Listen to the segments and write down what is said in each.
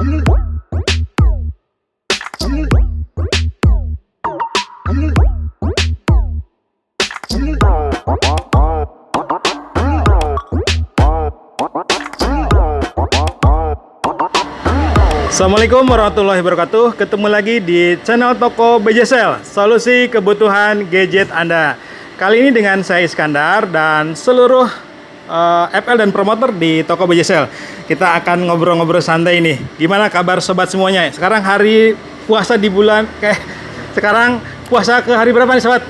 Assalamualaikum warahmatullahi wabarakatuh. Ketemu lagi di channel Toko BJSL, solusi kebutuhan gadget Anda. Kali ini dengan saya Iskandar dan seluruh FL dan promotor di Toko BJSL. Kita akan ngobrol-ngobrol santai nih. Gimana kabar sobat semuanya? Sekarang hari puasa di bulan sekarang puasa ke hari berapa nih sobat?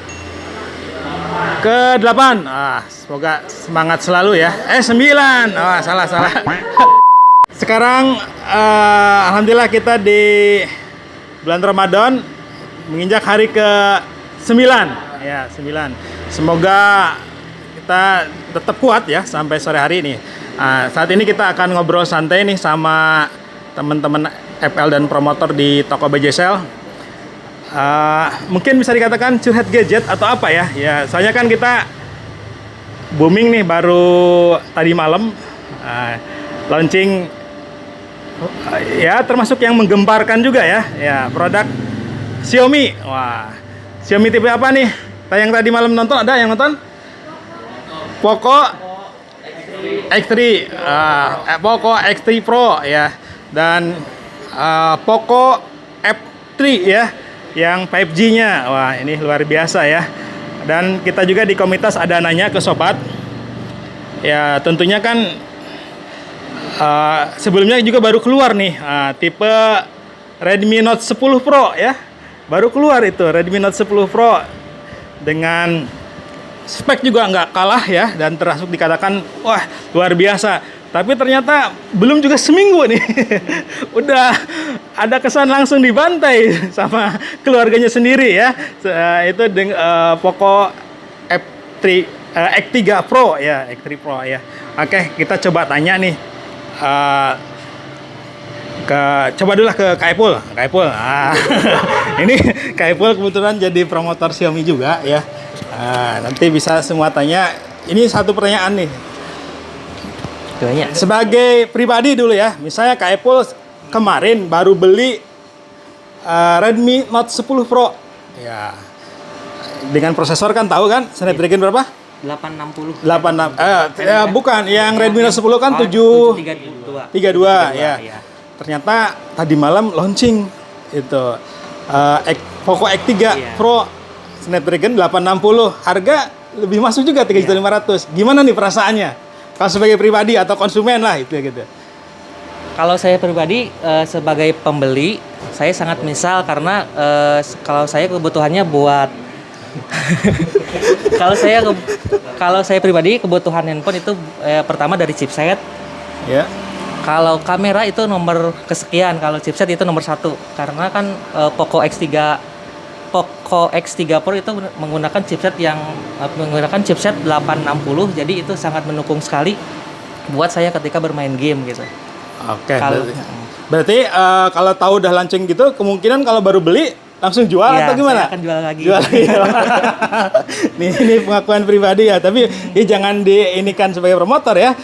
Ke-8. Semoga semangat selalu ya. 9. Salah. Sekarang alhamdulillah kita di bulan Ramadan menginjak hari ke-9 ya, 9. Semoga kita tetap kuat ya sampai sore hari ini. Saat ini kita akan ngobrol santai nih sama teman-teman FL dan promotor di Toko BJSL. Mungkin bisa dikatakan curhat gadget atau apa ya. Ya, soalnya kan kita booming nih baru tadi malam launching ya, termasuk yang menggemparkan juga ya produk Xiaomi. Xiaomi tipe apa nih? Yang tadi malam nonton, ada yang nonton? Poco X3, Poco X3 Pro ya, dan Poco F3 ya, yang 5G-nya. Wah, ini luar biasa ya. Dan kita juga di komunitas ada nanya ke sobat. Ya, tentunya kan sebelumnya juga baru keluar nih tipe Redmi Note 10 Pro ya. Baru keluar itu Redmi Note 10 Pro dengan spek juga nggak kalah ya, dan termasuk dikatakan wah luar biasa. Tapi ternyata belum juga seminggu nih udah ada kesan langsung dibantai sama keluarganya sendiri ya. Itu dengan Poco F3 X3 Pro ya, X3 Pro ya. Oke, kita coba tanya nih. Coba dulu lah ke Kak Epul. Ini Kak Epul kebetulan jadi promotor Xiaomi juga ya. Nanti bisa semua tanya. Ini satu pertanyaan nih. Sebagai pribadi dulu ya, misalnya Kak Epul kemarin baru beli Redmi Note 10 Pro ya, dengan prosesor kan tahu kan Snapdragon berapa? 860. Bukan, yang Redmi Note 10 kan 732 ya. Ternyata tadi malam launching itu Poco X3 Pro Snapdragon 860. Harga lebih masuk juga 3.500.000. Gimana nih perasaannya? Kalau sebagai pribadi atau konsumen lah itu gitu. Kalau saya pribadi sebagai pembeli, saya sangat misal karena kalau saya kebutuhannya buat kalau saya pribadi kebutuhan handphone itu pertama dari chipset. Ya. Kalau kamera itu nomor kesekian, kalau chipset itu nomor 1. Karena kan Poco X3 Pro itu menggunakan chipset 860, jadi itu sangat mendukung sekali buat saya ketika bermain game gitu. Oke. Berarti kalau tahu udah launching gitu, kemungkinan kalau baru beli langsung jual atau gimana? Saya akan jual lagi. Ini pengakuan pribadi ya, tapi ini jangan diinikan sebagai promotor ya.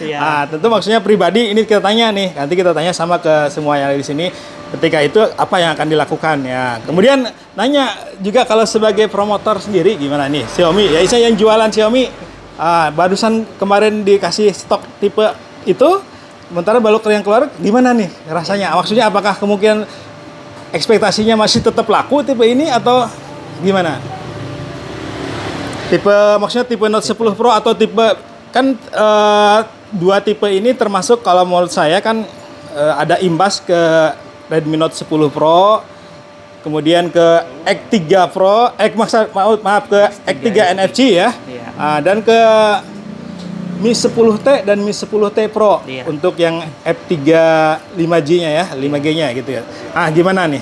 Tentu maksudnya pribadi. Ini kita tanya nih, nanti kita tanya sama ke semua yang ada di sini. Ketika itu apa yang akan dilakukan ya. Kemudian nanya juga kalau sebagai promotor sendiri gimana nih Xiaomi? Ya, saya yang jualan Xiaomi barusan kemarin dikasih stok tipe itu, sementara baru yang keluar gimana nih rasanya? Maksudnya apakah kemungkinan ekspektasinya masih tetap laku tipe ini atau gimana? Maksudnya tipe Note 10 Pro atau tipe kan dua tipe ini termasuk kalau menurut saya kan ada imbas ke Redmi Note 10 Pro, kemudian ke X3 Pro, maaf ke X3 NFC ya, dan ke Mi 10T dan Mi 10T Pro untuk yang F3 5G-nya ya, 5G-nya gitu ya. Gimana nih?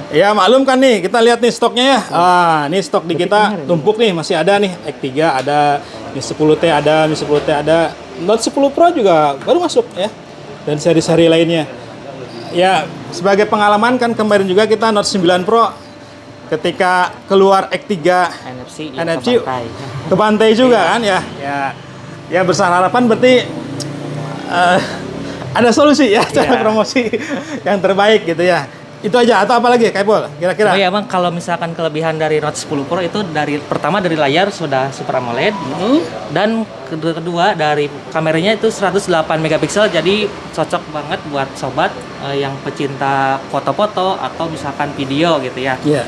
Ya maklum kan nih, kita lihat nih stoknya ya. Ini stok di kita tumpuk nih, masih ada nih X3 ada, Mi 10T ada, Mi 10T ada, Note 10 Pro juga baru masuk ya, dan seri-seri lainnya. Ya sebagai pengalaman kan kemarin juga kita Note 9 Pro ketika keluar X3 NFC ke pantai juga kan ya. Ya besar harapan berarti ada solusi ya cara Iya. promosi yang terbaik gitu ya. Itu aja atau apa lagi Kaipul kira-kira? Oh ya bang, kalau misalkan kelebihan dari Note 10 Pro itu pertama dari layar sudah Super AMOLED, dan kedua dari kameranya itu 108 megapiksel, jadi cocok banget buat sobat yang pecinta foto-foto atau misalkan video gitu ya. Iya.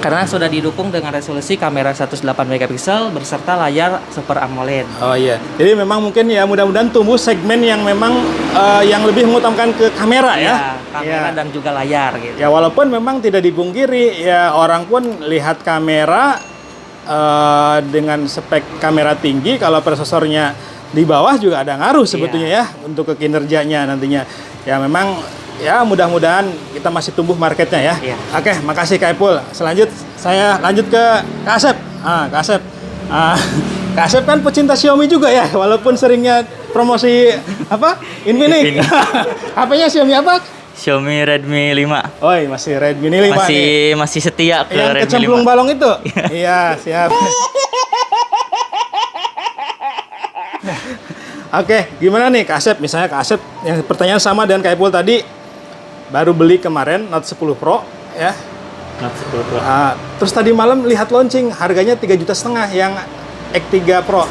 Karena sudah didukung dengan resolusi kamera 108 megapiksel berserta layar Super AMOLED. Oh iya. Jadi memang mungkin ya mudah-mudahan tumbuh segmen yang memang yang lebih mengutamakan ke kamera ya. Kamera dan juga layar gitu. Ya walaupun memang tidak dipungkiri ya orang pun lihat kamera dengan spek kamera tinggi, kalau prosesornya di bawah juga ada ngaruh sebetulnya ya untuk ke kinerjanya nantinya. Ya memang ya mudah-mudahan kita masih tumbuh marketnya ya. Iya. Oke, makasih Kak Ipul. Saya lanjut ke Kak Asep. Kak Asep. Kak Asep kan pecinta Xiaomi juga ya, walaupun seringnya promosi apa? Infinix. HP-nya Xiaomi apa? Xiaomi Redmi 5. Oh, masih Redmi 5 nih. Masih setia ke Yang Redmi kecemplung 5. balong itu? Iya, siap. Oke, gimana nih Kak Asep? Misalnya Kak Asep yang pertanyaan sama dengan Kak Ipul tadi, baru beli kemarin Note 10 Pro ya. Note 10 Pro. Terus tadi malam lihat launching harganya 3,5 juta yang X3 Pro.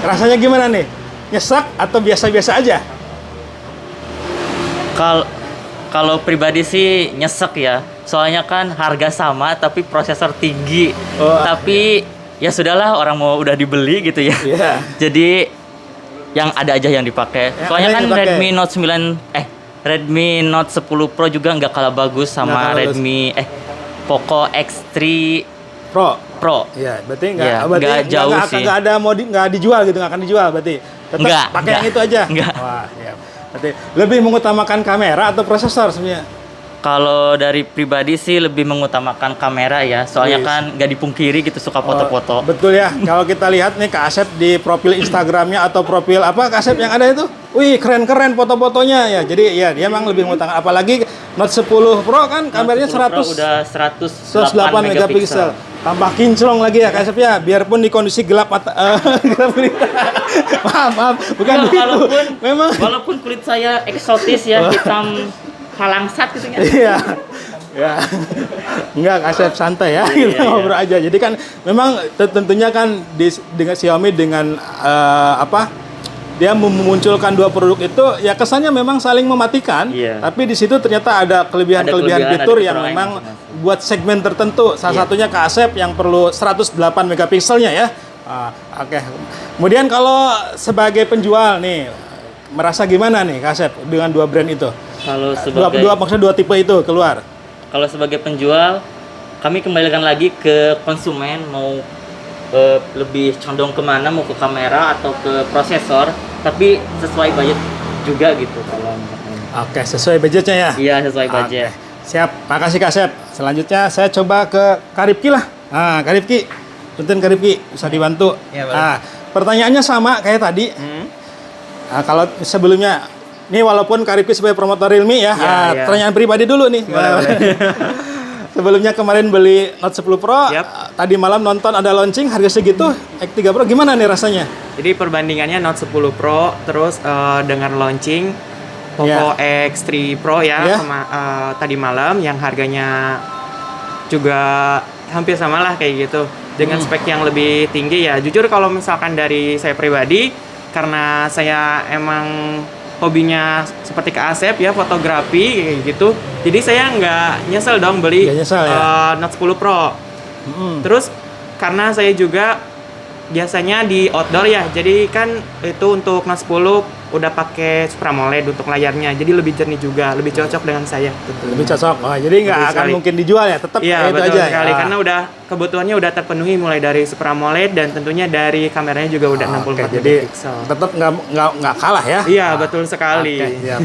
Rasanya gimana nih? Nyesek atau biasa-biasa aja? Kalau pribadi sih nyesek ya. Soalnya kan harga sama tapi prosesor tinggi. Oh, tapi ya sudahlah, orang mau udah dibeli gitu ya. Iya. Jadi yang ada aja yang dipakai. Yang Soalnya ada kan yang dipakai. Redmi Note 10 Pro juga nggak kalah bagus Nggak sama kalah bagus. Redmi Poco X3 Pro. Iya, berarti Iya, nggak jauh sih. nggak ada nggak dijual gitu, nggak akan dijual berarti. Tetap Nggak, pakai yang nggak. itu aja. Nggak. Wah, ya. Berarti lebih mengutamakan kamera atau prosesor sebenarnya? Kalau dari pribadi sih lebih mengutamakan kamera ya. Soalnya Wis. kan nggak dipungkiri gitu suka foto-foto. Betul ya. Kalau kita lihat nih Kak Asep di profil Instagramnya atau profil apa Kak Asep yang ada itu, wih keren-keren foto-fotonya ya. Jadi ya dia memang lebih mengutamakan. Apalagi Note 10 Pro kan kameranya 10 Pro 100 udah 108 megapiksel. Tambah kinclong lagi ya Kak Asep ya, biarpun di kondisi gelap gelap gulita. maaf, bukan Nggak, gitu. Memang walaupun kulit saya eksotis ya, hitam halangsat gitu ya. iya. Ya. Enggak, Kak Asep santai ya. Kita ngobrol aja. Jadi kan memang tentunya kan dengan Xiaomi dengan dia memunculkan dua produk itu ya kesannya memang saling mematikan, Iya. tapi di situ ternyata ada kelebihan-kelebihan Ada fitur yang kekurangan memang masing-masing. buat segmen tertentu. Salah satunya Kak Asep yang perlu 108 megapikselnya ya. Oke. Kemudian kalau sebagai penjual nih merasa gimana nih Kak Asep dengan dua brand itu? Kalau sebagai Maksudnya dua tipe itu keluar. kalau sebagai penjual, kami kembalikan lagi ke konsumen mau lebih condong kemana, mau ke kamera atau ke prosesor, tapi sesuai budget juga gitu kalau misalkan. Oke, sesuai budgetnya ya? Iya, sesuai budget. Oke, siap. Makasih Kak Asep. Selanjutnya saya coba ke Kak Rifki lah. Kak Rifki. Punten Kak Rifki, bisa dibantu. Ya, boleh. Pertanyaannya sama kayak tadi. Kalau sebelumnya, nih walaupun Kak Rifki sebagai promotor Realme ya, Ya. pertanyaan pribadi dulu nih. Sebelumnya kemarin beli Note 10 Pro, Yap. tadi malam nonton ada launching harga segitu, X3 Pro gimana nih rasanya? Jadi perbandingannya Note 10 Pro terus dengan launching Poco X3 Pro ya Ya. tadi malam yang harganya juga hampir sama lah kayak gitu dengan spek yang lebih tinggi ya. Jujur kalau misalkan dari saya pribadi, karena saya emang hobinya seperti Kak Asep ya, fotografi kayak gitu, jadi saya nggak nyesel dong beli Nggak nyesel ya? Note 10 Pro. Terus karena saya juga biasanya di outdoor ya, jadi kan itu untuk Note 10 udah pakai Super AMOLED untuk layarnya, jadi lebih jernih juga, lebih cocok dengan saya tentunya. Lebih cocok. Jadi nggak Betul akan sekali. mungkin dijual ya, tetap Iya kayak itu betul aja. sekali, ya? karena udah kebutuhannya udah terpenuhi mulai dari Super AMOLED dan tentunya dari kameranya juga udah 64 jadi megapiksel. tetap nggak kalah ya. Iya betul sekali. Oke, siap.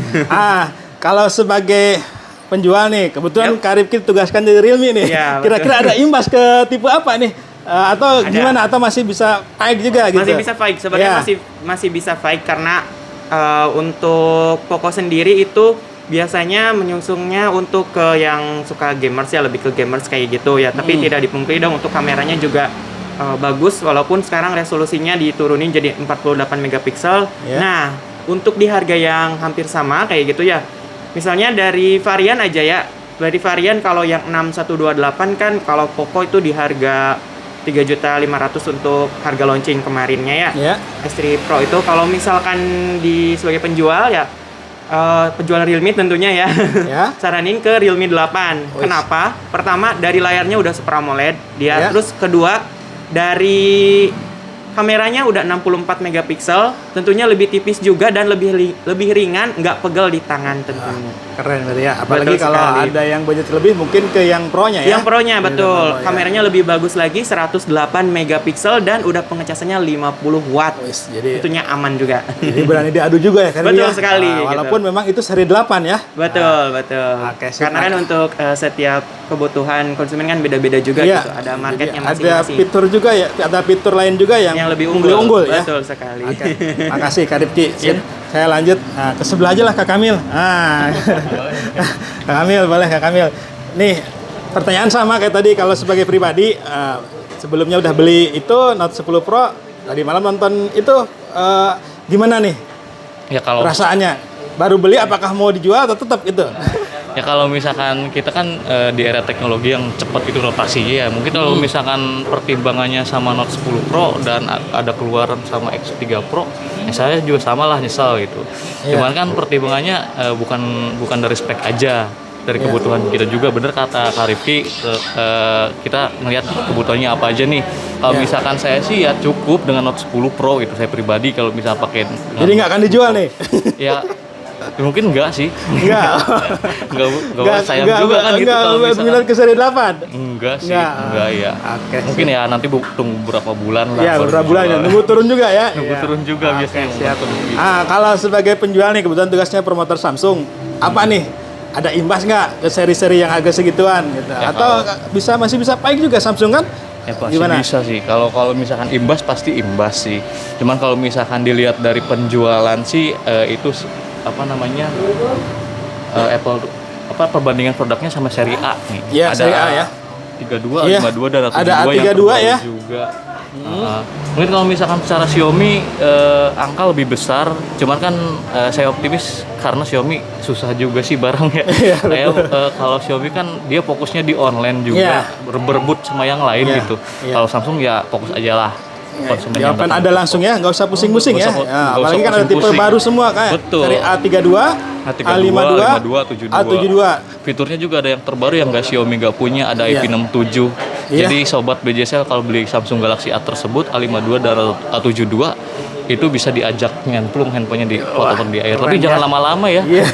Kalau sebagai penjual nih, kebetulan Kak Rifki ditugaskan di Realme nih. Iya, betul. Kira-kira ada imbas ke tipe apa nih? Atau Ada. gimana? Atau masih bisa fight juga gitu? Masih bisa fight sebenarnya, Iya. masih bisa fight karena untuk Poco sendiri itu biasanya menyusungnya untuk ke yang suka gamers ya, lebih ke gamers kayak gitu ya. Tapi tidak dipungkiri dong untuk kameranya juga bagus, walaupun sekarang resolusinya diturunin jadi 48 megapiksel. Yeah. Nah, untuk di harga yang hampir sama kayak gitu ya. Misalnya dari varian aja ya. Dari varian kalau yang 6128 kan kalau Poco itu di harga 3.500.000 untuk harga launching kemarinnya ya. Ya. S3 Pro itu kalau misalkan di sebagai penjual ya penjual Realme tentunya ya. Ya. Saranin ke Realme 8. Wih. Kenapa? Pertama dari layarnya udah Super AMOLED dia. Ya. Terus kedua dari kameranya udah 64 megapiksel, tentunya lebih tipis juga dan lebih ringan, nggak pegel di tangan tentunya. Keren berarti ya. Apalagi Betul kalau sekali. ada yang budget lebih mungkin ke yang Pro-nya ya. Yang Pro-nya betul. Ya. Kameranya lebih bagus lagi 108 megapiksel dan udah pengecasannya 50 watt. Wis, jadi Tentunya aman juga. jadi berani diadu juga ya kan Betul ya? sekali, gitu. Walaupun memang itu seri 8 ya. Betul, betul. Oke, sip. Karena kan untuk setiap kebutuhan konsumen kan beda-beda juga Iya. gitu. Ada marketnya Jadi ada masing-masing. fitur juga ya, ada fitur lain juga yang Lebih unggul ya. Betul sekali. Oke, makasih Kak Rifki. Sip. Iya. Saya lanjut ke sebelah aja lah Kak Kamil. Kak Kamil, boleh Kak Kamil. Nih, pertanyaan sama kayak tadi kalau sebagai pribadi sebelumnya udah beli itu Note 10 Pro, tadi malam nonton itu gimana nih Ya kalau perasaannya? Baru beli apakah mau dijual atau tetap itu? Ya kalau misalkan kita kan di era teknologi yang cepat itu rotasinya ya. Mungkin kalau misalkan pertimbangannya sama Note 10 Pro dan ada keluaran sama X3 Pro, saya juga sama lah nyesal gitu. Iya. Cuman kan pertimbangannya bukan dari spek aja, dari kebutuhan kita juga. Bener kata Kak Rifki, kita ngelihat kebutuhannya apa aja nih. Kalau Iya. misalkan saya sih ya cukup dengan Note 10 Pro itu saya pribadi kalau bisa pakai. Jadi nggak akan dijual nih? Ya mungkin enggak sih. Enggak. Enggak sayang juga kan gitu kalau misalkan. Minat ke seri 8? Enggak sih, Enggak. enggak ya. Oke, Mungkin ya nanti tunggu beberapa bulan lah. Iya, baru beberapa bulan ya. dijual. Nunggu turun juga ya. Nunggu Iya. turun juga biasanya. Siap. momentum gitu. Kalau sebagai penjual nih, kebetulan tugasnya promotor Samsung, apa nih? Ada imbas nggak ke seri-seri yang agak segituan gitu? Ya, Atau masih bisa baik juga Samsung kan? Ya pasti Gimana? bisa sih. Kalau misalkan imbas pasti imbas sih. Cuman kalau misalkan dilihat dari penjualan sih itu apa namanya? Apple perbandingan produknya sama seri A nih. Iya, seri A ya. 32, Iya. 52 dan Ada 72 yang A32 terbaru ya. juga. Mungkin kalau misalkan secara Xiaomi angka lebih besar, cuman kan saya optimis karena Xiaomi susah juga sih barangnya. Iya, Kayak kalau Xiaomi kan dia fokusnya di online juga, Iya. berebut sama yang lain Iya, gitu. iya. Kalau Samsung ya fokus aja lah. Konsumen yang Jawaban datang. ada langsung ya, nggak usah pusing-pusing ya. Nggak usah- Ya, nggak apalagi usah kan ada tipe pusing-pusing. baru semua kayak Betul. dari A32, A52, 52, A72. Fiturnya juga ada yang terbaru yang nggak Xiaomi nggak punya, ada Iya. IP67. Iya. Jadi sobat BJSL kalau beli Samsung Galaxy A tersebut A52 dan A72 itu bisa diajak nyemplung handphonenya di foto di air. Tapi keren jangan ya. lama-lama ya. Iya.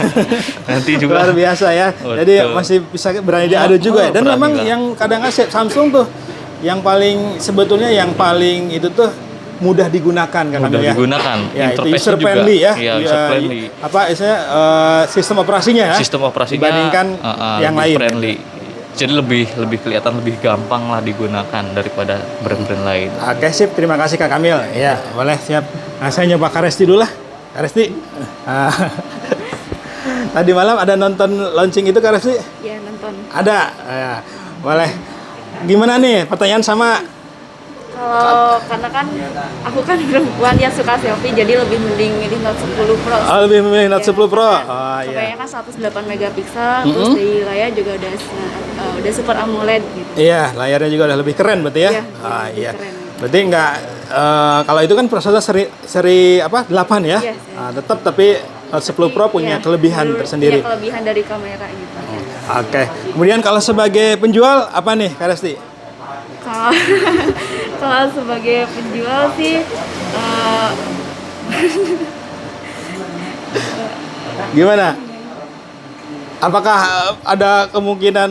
Nanti juga Luar biasa ya. Betul. Jadi masih bisa berani diadu juga ya. Dan berani memang lah. yang kadang-kadang Samsung tuh yang paling sebetulnya yang paling itu tuh mudah digunakan kan mudah Kamil ya. digunakan. Ya, itu Interface-nya user juga. friendly ya. Iya, user friendly. Apa istilahnya sistem operasinya ya. Sistem operasinya dibandingkan yang lebih lain. friendly. Jadi lebih kelihatan lebih gampang lah digunakan daripada brand-brand lain. Oke sip, terima kasih Kak Kamil. Ya, boleh siap. Nah, saya nyoba Kak Resti dulu lah. Kak Resti. Tadi malam ada nonton launching itu Kak Resti? Ya nonton. Ada. Ya, boleh. Gimana nih? Pertanyaan sama Kalau karena kan aku kan perempuan yang suka selfie, jadi lebih mending milih Note 10 Pro. lebih memilih Note 10 Pro. Oh Kameranya iya. kan 108 megapiksel, terus di layar juga udah Super AMOLED gitu. Iya, layarnya juga udah lebih keren berarti ya. Iya, lebih Iya. keren. Berarti enggak kalau itu kan prosesnya seri apa? 8 ya. Iya, Tetap tapi Note 10 Pro punya Iya, kelebihan tersendiri. Punya kelebihan dari kamera gitu. Oke. Kemudian kalau sebagai penjual apa nih, Kak Resti? Kalau kalau sebagai penjual sih Gimana? Apakah ada kemungkinan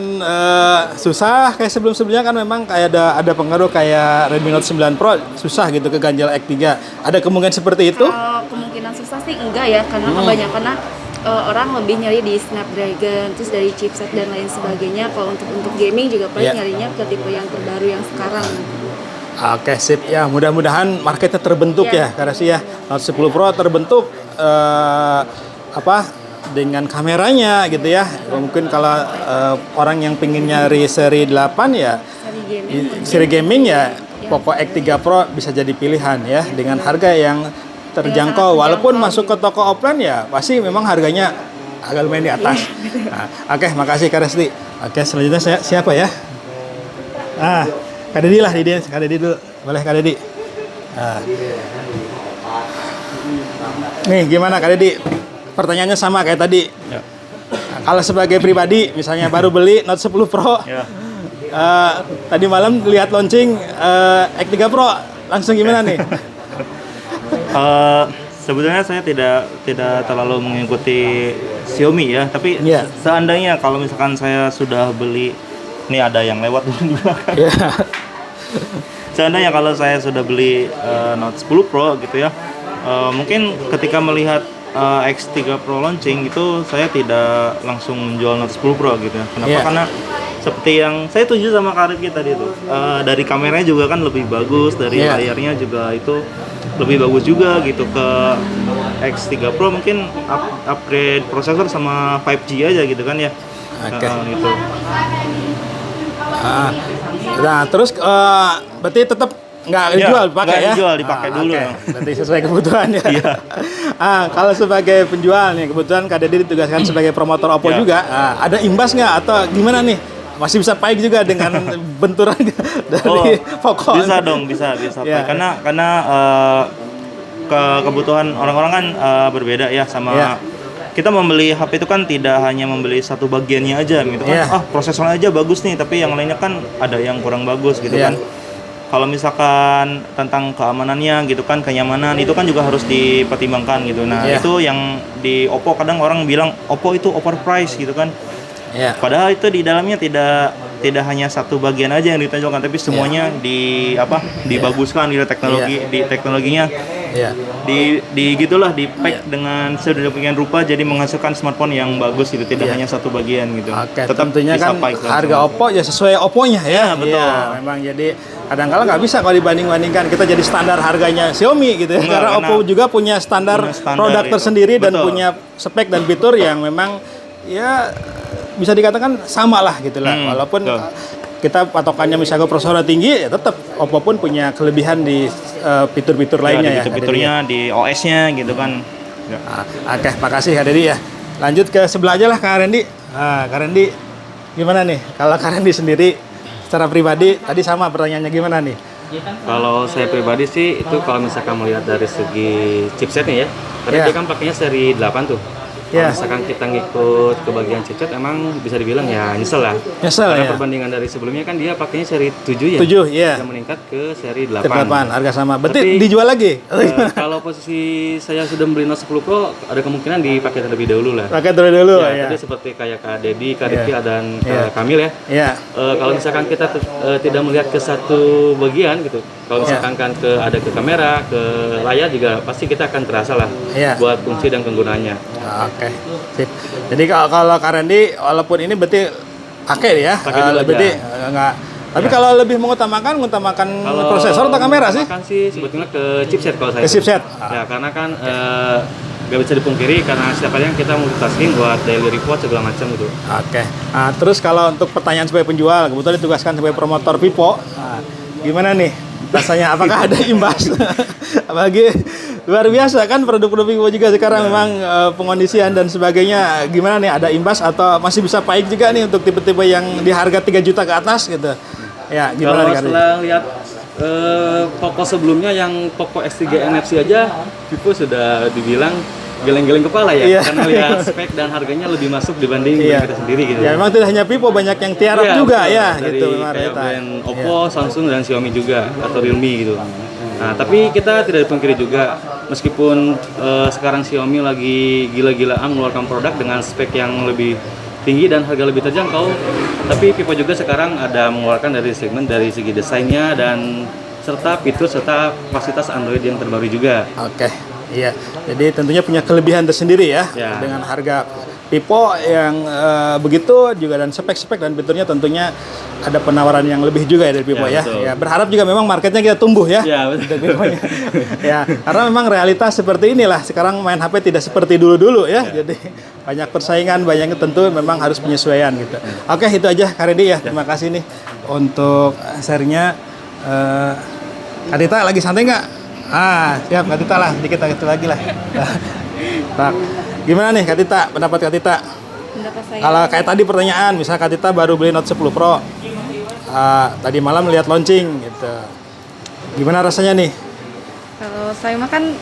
susah kayak sebelum-sebelumnya kan memang kayak ada pengaruh kayak Redmi Note 9 Pro susah gitu ke ganjal X3. Ada kemungkinan seperti itu? kalau kemungkinan susah sih enggak ya, karena kebanyakan orang lebih nyari di Snapdragon, terus dari chipset dan lain sebagainya. Kalau untuk gaming juga paling Iya. nyarinya ke tipe yang terbaru yang sekarang. Oke, sip ya. Mudah-mudahan marketnya terbentuk Iya. ya, karena sih ya Note 10 Pro terbentuk dengan kameranya gitu ya. Mungkin kalau orang yang pengen nyari seri 8 ya Seri gaming. seri gaming ya Poco X3 Pro bisa jadi pilihan ya dengan harga yang terjangkau. sangat Walaupun terjangkau, masuk ke toko offline ya pasti memang harganya agak lumayan di atas. Nah, oke, makasih Kak Resti. Oke, selanjutnya saya siapa ya? Kak Dedi lah, Kak Dedi dulu. Boleh Kak Dedi. Nih, gimana Kak Dedi? Pertanyaannya sama kayak tadi. Ya. Nah, kalau sebagai pribadi, misalnya baru beli Note 10 Pro, Ya. tadi malam lihat launching X3 Pro, langsung gimana nih? Sebetulnya saya tidak terlalu mengikuti Xiaomi ya, tapi Iya. seandainya kalau misalkan saya sudah beli, ini ada yang lewat di belakang. Ya, Seandainya kalau saya sudah beli Note 10 Pro gitu ya, mungkin ketika melihat X3 Pro launching itu saya tidak langsung menjual Note 10 Pro gitu ya. Kenapa? Iya. Karena seperti yang saya setuju sama Karit kita tadi itu, dari kameranya juga kan lebih bagus, dari Iya. layarnya juga itu lebih bagus juga gitu. Ke X3 Pro mungkin upgrade prosesor sama 5G aja gitu kan ya. Oke. Gitu. Nah, terus berarti tetap nggak Iya, dijual, pakai nggak ya? dijual, dipakai dulu oke. ya. Berarti sesuai kebutuhan ya. Iya. Kalau sebagai penjual nih, kebetulan Kak Dedi ditugaskan sebagai promotor Oppo Iya. juga. Ada imbas nggak atau gimana nih? Masih bisa paik juga dengan benturan dari Poco? Bisa dong, bisa Iya. karena kebutuhan orang-orang kan berbeda ya sama Iya. kita membeli HP itu kan tidak hanya membeli satu bagiannya aja gitu kan. Iya. Prosesornya aja bagus nih, tapi yang lainnya kan ada yang kurang bagus gitu Iya. kan. Kalau misalkan tentang keamanannya gitu kan, kenyamanan itu kan juga harus dipertimbangkan gitu. Nah, Iya. itu yang di Oppo kadang orang bilang Oppo itu overpriced gitu kan. Iya. Padahal itu di dalamnya tidak hanya satu bagian aja yang ditonjolkan, tapi semuanya dibaguskan gitu teknologinya Iya. di gitulah di pack dengan sedemikian rupa jadi menghasilkan smartphone yang bagus gitu, tidak hanya satu bagian gitu. Oke, Tetap tentunya bisa kan pack langsung. harga Oppo ya sesuai Oppo-nya ya. Iya, betul. Iya, memang jadi kadang-kala nggak bisa kalau dibanding-bandingkan kita jadi standar harganya Xiaomi gitu ya. Enggak, Karena karena Oppo juga punya standar produk itu. tersendiri dan Betul. punya spek dan fitur yang memang ya bisa dikatakan sama lah gitu lah. Walaupun betul. kita patokannya misalnya prosesornya tinggi, ya tetap Oppo pun punya kelebihan di fitur-fitur lainnya ya. Fitur-fiturnya di OS-nya gitu kan. Ya. Oke, makasih Kak Dedi ya. Lanjut ke sebelah aja lah Kak Rendi. Kak Rendi, gimana nih? Kalau Kak Rendi sendiri secara pribadi, tadi sama pertanyaannya gimana nih? Kalau saya pribadi sih itu kalau misalkan melihat dari segi chipsetnya ya, karena Iya. dia kan pakainya seri 8 tuh. Iya. Kalau misalkan kita ngikut ke bagian chipset emang bisa dibilang ya nyesel lah. Nyesel Karena ya? perbandingan dari sebelumnya kan dia pakainya seri 7 ya. 7, iya. Yang meningkat ke seri 8. 8, harga sama. Berarti Tapi, dijual lagi? Kalau posisi saya sudah membeli Note 10 Pro ada kemungkinan dipakai terlebih dahulu lah. Pakai terus dulu ya. Tadi seperti kayak Kak Dedi, Kak Iya. Rifki, dan Iya. Kak Kamil ya. Iya. Kalau misalkan kita tidak melihat ke satu bagian gitu, kalau misalkan kan ada ke kamera, ke layar juga pasti kita akan terasa lah Iya. buat fungsi dan penggunaannya. Oke, sip. Jadi kalau Kak Rendi, walaupun ini berarti pakai ya? Pakai dulu berarti aja. enggak. Tapi kalau lebih mengutamakan prosesor atau kamera sih? Kan sih sebetulnya ke chipset kalau saya. Ke chipset? Ya karena kan nggak bisa dipungkiri karena setiap hari kan kita multitasking buat daily report segala macam gitu. Oke. Terus kalau untuk pertanyaan sebagai penjual, kebetulan ditugaskan sebagai promotor Vivo, gimana nih rasanya? Apakah ada imbas? Apalagi luar biasa kan produk-produk Vivo juga sekarang memang pengondisian dan sebagainya. Gimana nih, ada imbas atau masih bisa paik juga nih untuk tipe-tipe yang di harga 3 juta ke atas gitu? Ya, gimana Kalau nih Kak Rendi? setelah lihat Poco sebelumnya yang Poco X3 NFC aja, Vivo sudah dibilang geleng-geleng kepala ya, Iya. karena lihat spek dan harganya lebih masuk dibanding Iya. brand kita sendiri gitu. Ya memang tidak hanya Vivo, banyak yang tiarap Iya, juga betul. ya Dari gitu memang kayak realita. brand Oppo, Samsung dan Xiaomi juga atau Realme gitu. Nah, tapi kita tidak dipungkiri juga meskipun sekarang Xiaomi lagi gila-gilaan mengeluarkan produk dengan spek yang lebih tinggi dan harga lebih terjangkau, tapi Vivo juga sekarang ada mengeluarkan dari segmen dari segi desainnya dan serta fitur serta fasilitas Android yang terbaru juga. Oke, iya. Jadi tentunya punya kelebihan tersendiri ya, Ya. dengan harga Vivo yang begitu juga dan spek-spek dan fiturnya tentunya ada penawaran yang lebih juga ya dari Vivo ya. Ya, betul. Ya, berharap juga memang marketnya kita tumbuh ya. Ya, betul. Untuk Vivonya. Ya, karena memang realitas seperti inilah. Sekarang main HP tidak seperti dulu-dulu ya. Jadi banyak persaingan, banyak tentu memang harus penyesuaian gitu. Oke, itu aja Kak Redi ya. Terima kasih nih untuk share-nya. Kak Dita lagi santai nggak? Siap Kak Tita lah, dikit lagi lah. Nah, gimana nih Kak Tita, pendapat Kak Tita? Pendapat saya. Kalau kayak tadi pertanyaan, misalnya Kak Tita baru beli Note 10 Pro, tadi malam lihat launching gitu. Gimana rasanya nih? Kalau saya mah kan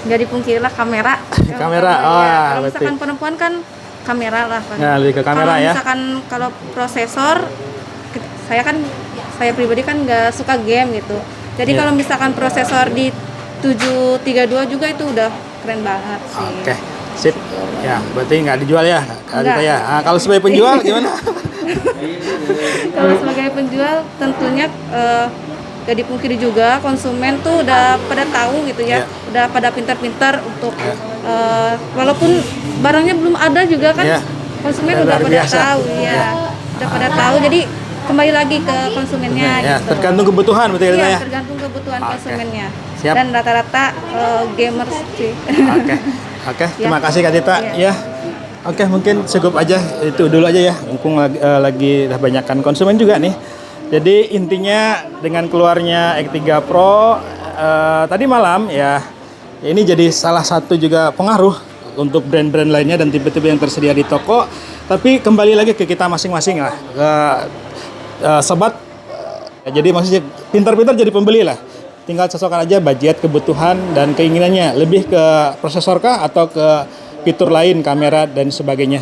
nggak dipungkiri lah kamera. Kamera, Kalau berarti. misalkan perempuan kan kamera lah. Nah, lebih ke kamera kalau ya. Misalkan kalau prosesor, saya pribadi kan nggak suka game gitu. Jadi Iya. kalau misalkan prosesor di 732 juga itu udah keren banget sih. Oke, sip. Ya, berarti nggak dijual ya Kak Tita Nggak. ya. Kalau sebagai penjual gimana? Kalau sebagai penjual tentunya gak dipungkiri juga konsumen tuh udah pada tahu gitu ya, Iya. udah pada pintar-pintar untuk walaupun barangnya belum ada juga kan, Iya. konsumen Udah udah luar pada biasa. tahu ya, Iya. udah pada tahu. Jadi kembali lagi ke konsumennya Ya, gitu. tergantung kebutuhan berarti Kak Tita Iya, ya. tergantung kebutuhan Oke. konsumennya. Siap. Dan rata-rata gamers sih. Oke, terima kasih Kak Tita. Iya. Ya. Oke, mungkin cukup aja itu dulu aja ya. Mumpung lagi udah banyakkan konsumen juga nih. Jadi intinya dengan keluarnya X3 Pro tadi malam ya, ini jadi salah satu juga pengaruh untuk brand-brand lainnya dan tipe-tipe yang tersedia di toko. Tapi kembali lagi ke kita masing-masing lah, ke sobat. Jadi maksudnya pintar-pintar jadi pembeli lah. Tinggal cocokkan aja budget, kebutuhan dan keinginannya. Lebih ke prosesor kah atau ke fitur lain, kamera dan sebagainya.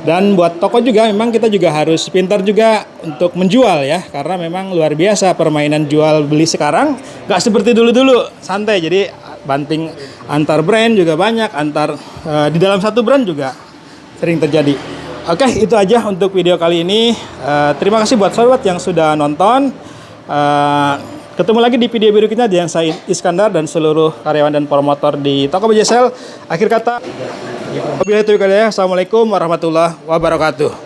Dan buat toko juga memang kita juga harus pintar juga untuk menjual ya, karena memang luar biasa permainan jual beli sekarang nggak seperti dulu-dulu santai. Jadi banting antar brand juga banyak, antar di dalam satu brand juga sering terjadi. Oke, itu aja untuk video kali ini. Terima kasih buat sobat yang sudah nonton. Ketemu lagi di video berikutnya dengan saya Iskandar dan seluruh karyawan dan promotor di Toko BJSL. Akhir kata, wabillahi taufiq wal hidayah. Assalamualaikum warahmatullahi wabarakatuh.